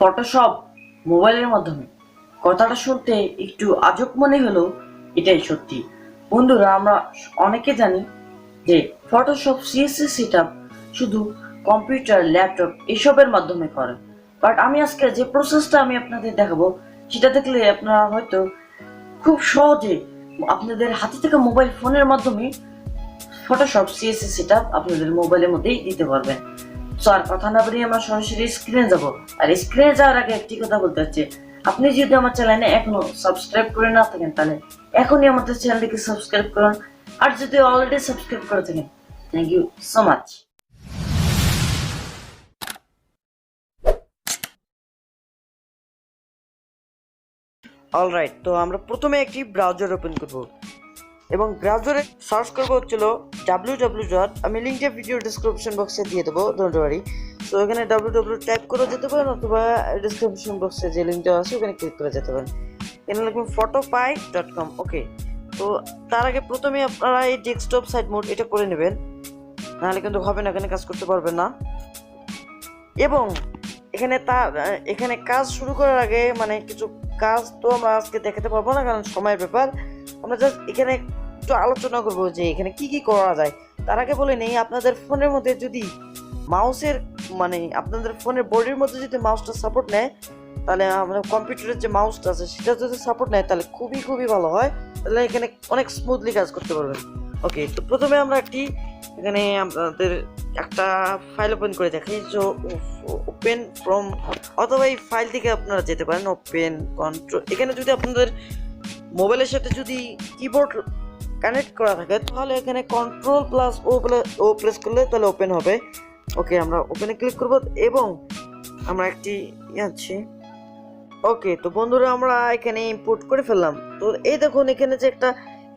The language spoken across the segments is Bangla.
ফটোশপ মোবাইলের মাধ্যমে। কথাটা শুনতে একটু আজব মনে হলো, এটাই সত্যি। বন্ধুরা, আমরা অনেকে জানি যে ফটোশপ সিএসএস সেটআপ শুধু কম্পিউটার, ল্যাপটপ এসবের মাধ্যমে করে। বাট আমি আজকে যে প্রসেসটা আমি আপনাদের দেখাবো, সেটা দেখলে আপনারা হয়তো খুব সহজে আপনাদের হাতে থেকে মোবাইল ফোনের মাধ্যমে ফটোশপ সিএসএস সেটআপ আপনাদের মোবাইলের মধ্যেই দিতে পারবেন। সো আর কথা না বাড়িয়ে আমরা সরাসরি স্ক্রিনে যাব। আর স্ক্রিনে যাওয়ার আগে একটি কথা বলতে হচ্ছে, আপনি যদি আমার চ্যানেলে এখনো সাবস্ক্রাইব করে না থাকেন তাহলে এখনই আমাদের চ্যানেলটিকে সাবস্ক্রাইব করুন। আর যদি অলরেডি সাবস্ক্রাইব করে থাকেন, thank you so much. Alright, তো আমরা প্রথমে একটি ব্রাউজার ওপেন করব এবং ব্রাউজারে সার্চ করবো হচ্ছিল www. আমি লিঙ্কটা ভিডিও ডিসক্রিপশন বক্সে দিয়ে দেবো, ডোন্ট ওয়ারি। তো এখানে www টাইপ করে যেতে পারেন অথবা ডিসক্রিপশন বক্সে যে লিঙ্কটা আছে ওখানে ক্লিক করে যেতে পারেন। এখানে লিখুন photopie.com। ওকে, তো তার আগে প্রথমে আপনারা এই ডেস্কটপ সাইড মোড এটা করে নেবেন, নাহলে কিন্তু হবে না, এখানে কাজ করতে পারবেন না। এবং এখানে কাজ শুরু করার আগে মানে কিছু কাজ তো আমরা আজকে দেখাতে পারবো না, কারণ সময়ের ব্যাপার। আমরা জাস্ট এখানে একটু আলোচনা করবো যে এখানে কি কি করা যায়। তার আগে বলে নেই, আপনাদের ফোনের মধ্যে যদি মাউসের মানে আপনাদের ফোনের বডির মধ্যে যদি মাউসটা সাপোর্ট নেয়, তাহলে আমাদের কম্পিউটারের যে মাউসটা আছে সেটা যদি সাপোর্ট নেয় তাহলে খুবই খুবই ভালো হয়, তাহলে এখানে অনেক স্মুথলি কাজ করতে পারবেন। ওকে, তো প্রথমে আমরা এখানে আপনাদের একটা ফাইল ওপেন করে দেখাই। সো ওপেন ফ্রম, অথবা এই ফাইল থেকে আপনারা যেতে পারেন ওপেন কন্ট্রোল। এখানে যদি আপনাদের মোবাইলের সাথে যদি কিবোর্ড কানেক্ট করা থাকে তাহলে এখানে কন্ট্রোল+ও প্রেস করলে তাহলে ওপেন হবে। ওকে, আমরা ওপেনে ক্লিক করব এবং আমরা একটি আছে। ওকে, তো বন্ধুরা আমরা এখানে ইম্পোর্ট করে ফেললাম। তো এই দেখুন এখানে যে একটা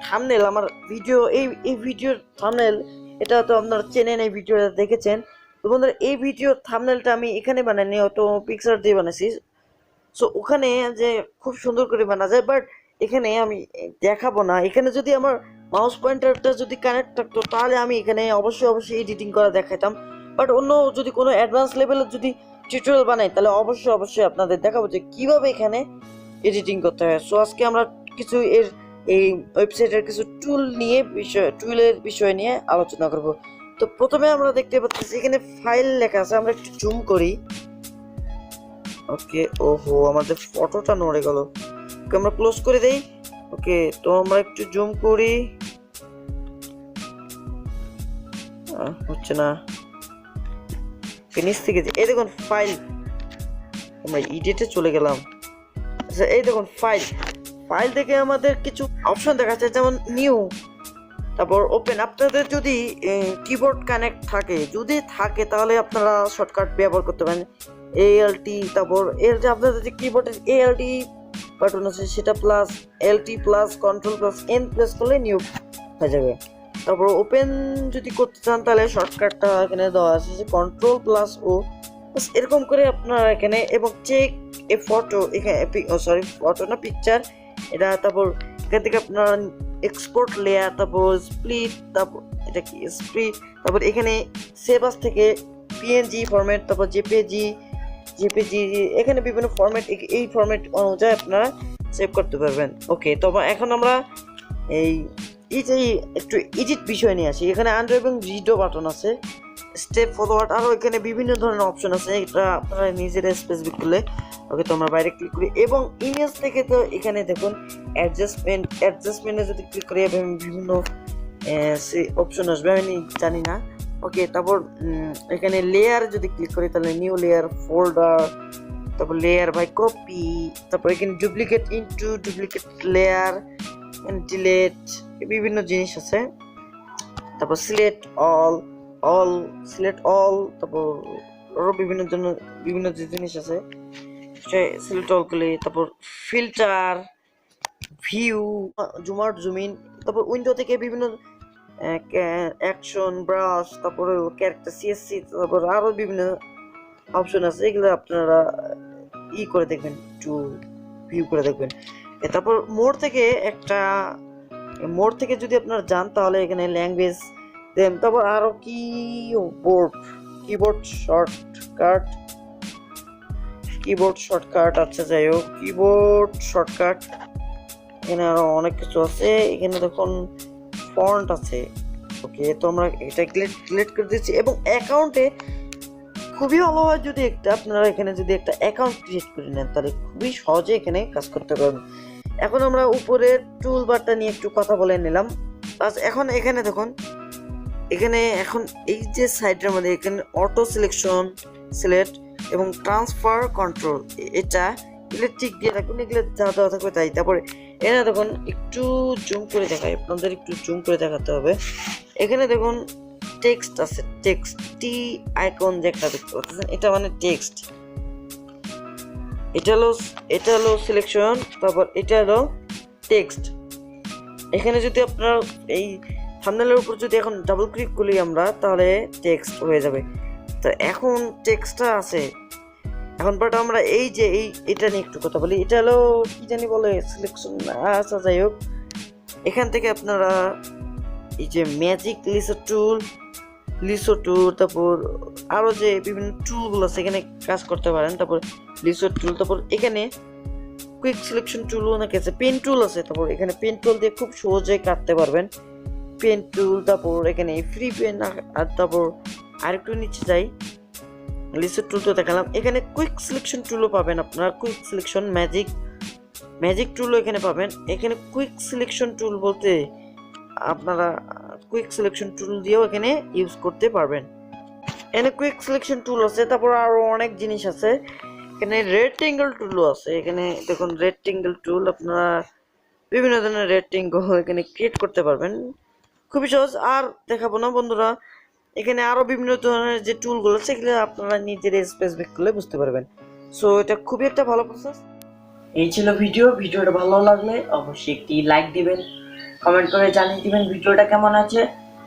থাম্বনেল, আমার ভিডিও এই ভিডিওর থাম্বনেল, এটা তো আপনারা চেনেন, এই ভিডিওটা দেখেছেন। তো বন্ধুরা এই ভিডিওর থাম্বনেলটা আমি এখানে বানাইনি, হয়তো পিকচার দিয়ে বানাইছি। সো ওখানে যে খুব সুন্দর করে বানা যায়, বাট এখানে আমি দেখাবো না। এখানে যদি আমার মাউস পয়েন্টারটা যদি কানেক্ট থাকতো তাহলে আমি এখানে অবশ্যই এডিটিং করা দেখাতাম। বাট অন্য যদি কোনো অ্যাডভান্স লেভেলের যদি টিউটোরিয়াল বানাই তাহলে অবশ্যই আপনাদের দেখাবো যে কিভাবে এখানে এডিটিং করতে হয়। সো আজকে আমরা কিছু এই ওয়েবসাইটের কিছু টুলের বিষয় নিয়ে আলোচনা করব। তো প্রথমে আমরা দেখতে পাচ্ছি এখানে ফাইল লেখা আছে, আমরা একটু জুম করি। ওকে, ওহো আমাদের ফটোটা নড়ে গেল। ওকে, আমরা ক্লোজ করে দেই। ওকে, তো আমরা একটু জুম করি, হচ্ছে না। নিচ থেকে এই দেখুন ফাইল, আমরা এডিটে চলে গেলাম। আচ্ছা, এই দেখুন ফাইল থেকে আমাদের কিছু অপশন দেখাচ্ছে, যেমন নিউ, তারপর ওপেন। আপনাদের যদি কিবোর্ড কানেক্ট যদি থাকে তাহলে আপনারা শর্টকাট ব্যবহার করতে পারেন ALT। তারপর আপনাদের যে কিবোর্ডের ALT বাটন আছে সেটা +LT+Ctrl+N প্রেস করলে নিউ হয়ে যাবে। তারপর ওপেন যদি করতে চান তাহলে শর্টকাটটা এখানে দেওয়া আছে যে Ctrl+O, এরকম করে আপনারা এখানে। এবং চেক এ ফটো, এখানে ফটো না পিকচার এটা। তারপর এখান থেকে আপনারা এক্সপোর্ট লেয়ার, তারপর স্প্লিট, তারপর এটা কি স্প্লিট, তারপর এখানে সেভ আস থেকে PNG ফরম্যাট, তারপর জেপিজি, এখানে বিভিন্ন ফরম্যাট, এই ফরম্যাট অনুযায়ী আপনারা সেভ করতে পারবেন। ওকে, তো এখন আমরা যে একটু এডিট বিষয় নিয়ে আসি। এখানে আন্ডার এবং রিডো বাটন আছে, স্টেপ ফরওয়ার্ড, আরও এখানে বিভিন্ন ধরনের অপশন আছে, এটা আপনারা নিজেরা স্পেসিফিক করলে। ওকে, তো আমরা বাইরে ক্লিক করি এবং ইমেজ থেকে তো এখানে দেখুন অ্যাডজাস্টমেন্টে যদি ক্লিক করি বিভিন্ন অপশন আসবে, আমি জানি না। ওকে, তারপর এখানে লেয়ার যদি ক্লিক করি তাহলে নিউ লেয়ার, ফোল্ডার, তারপর লেয়ার বাই কপি, তারপর এখানে ডুপ্লিকেট লেয়ার, ডিলেট, বিভিন্ন জিনিস আছে। তারপর সিলেক্ট অল, তারপর আরো বিভিন্ন যে জিনিস আছে সিলেক্ট অল করলে। তারপর filter, view, zoom out, zoom in, তারপর উইন্ডো থেকে বিভিন্ন অ্যাকশন, ব্রাশ, তারপরে ক্যারেক্টার, CSC, তারপর আরো বিভিন্ন অপশন আছে, এগুলো আপনারা করে দেখবেন, একটু ভিউ করে দেখবেন। তারপর মোড থেকে যদি আপনারা যান তাহলে এখানে ল্যাঙ্গুয়েজ দেন। তারপর আরো কিবোর্ড শর্টকাট কিবোর্ড শর্টকাট আছে, যাই হোক কিবোর্ড শর্টকাট। এখানে আরো অনেক কিছু আছে, এখানে দেখুন ফন্ট আছে। ওকে, তো আমরা এটা ক্লিক করে দিচ্ছি এবং অ্যাকাউন্টে খুবই ভালো হয় যদি আপনারা এখানে যদি একটা অ্যাকাউন্ট ক্রিয়েট করে নেন, তাহলে খুবই সহজে এখানে কাজ করতে পারবেন। এখন আমরা উপরের টুল বারটা নিয়ে একটু কথা বলে নিলাম। এখন এখানে দেখুন, এখানে এখন এই যে সাইডের মধ্যে এখানে অটো সিলেকশন, সিলেক্ট এবং ট্রান্সফার কন্ট্রোল, এটা ইলেকট্রিক দিয়ে রাখুন, এগুলো যা দেওয়া থাকবে তাই। তারপরে এখানে দেখুন একটু জুম করে দেখাই, আপনাদের একটু জুম করে দেখাতে হবে। এখানে দেখুন টেক্সট আছে, টেক্সট টি আইকন যে একটা দেখতে পাচ্ছেন, এটা মানে টেক্সট। এটা হলো সিলেকশন, তারপর এটা হলো টেক্সট। এখানে যদি আপনারা এই থাম্বনেলের উপর যদি এখন ডাবল ক্লিক করি আমরা, তাহলে টেক্সট হয়ে যাবে। তো এখন টেক্সটটা আছে, এখন বাট আমরা এই যে এটা নিয়ে একটু কথা বলি। এটা হলো কি জানি বলে, সিলেকশন, আচ্ছা যাই হোক। এখান থেকে আপনারা এই যে ম্যাজিক লিসো টুল, তারপর আরো যে বিভিন্ন টুলগুলো আছে এখানে কাজ করতে পারেন। তারপর লিসো টুল, তারপর এখানে কুইক সিলেকশন টুল অনেক আছে, পেন টুল আছে। তারপর এখানে পেন টুল দিয়ে খুব সহজে কাটতে পারবেন, পেন টুল। তারপর এখানে ফ্রি পেন, আর তারপর আরেকটু নিচে যাই, লিসো টুল তো দেখালাম। এখানে কুইক সিলেকশন টুলও পাবেন আপনারা, কুইক সিলেকশন ম্যাজিক টুলও এখানে পাবেন। এখানে কুইক সিলেকশন টুল বলতে আপনারা কুইক সিলেকশন টুল দিয়েও এখানে ইউজ করতে পারবেন। এখানে কুইক সিলেকশন টুল আছে, তারপর আরো অনেক জিনিস আছে। এখানে রেক্টেঙ্গেল টুলও আছে, এখানে দেখুন রেক্টেঙ্গেল টুল, আপনারা বিভিন্ন ধরনের রেক্টেঙ্গেল এখানে ক্রিয়েট করতে পারবেন, খুবই সহজ। আর দেখাবো না বন্ধুরা, এখানে আরো বিভিন্ন ধরনের যে টুলগুলো আছে সেগুলো আপনারা নিজের স্পেসিফিক করলে বুঝতে পারবেন। সো এটা খুবই একটা ভালো প্রসেস। এই ছিল ভিডিওটা ভালো লাগলে অবশ্যই একটি লাইক দিবেন, কমেন্ট করে জানিয়ে দিবেন ভিডিওটা কেমন আছে,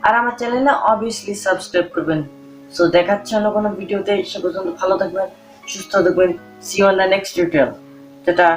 আর আমার চ্যানেলে অবভিয়াসলি সাবস্ক্রাইব করবেন। সো দেখাচ্ছে অন্য কোনো ভিডিওতে, সে পর্যন্ত ভালো থাকবেন, সুস্থ থাকবেন। See you on the next tutorial. Tata.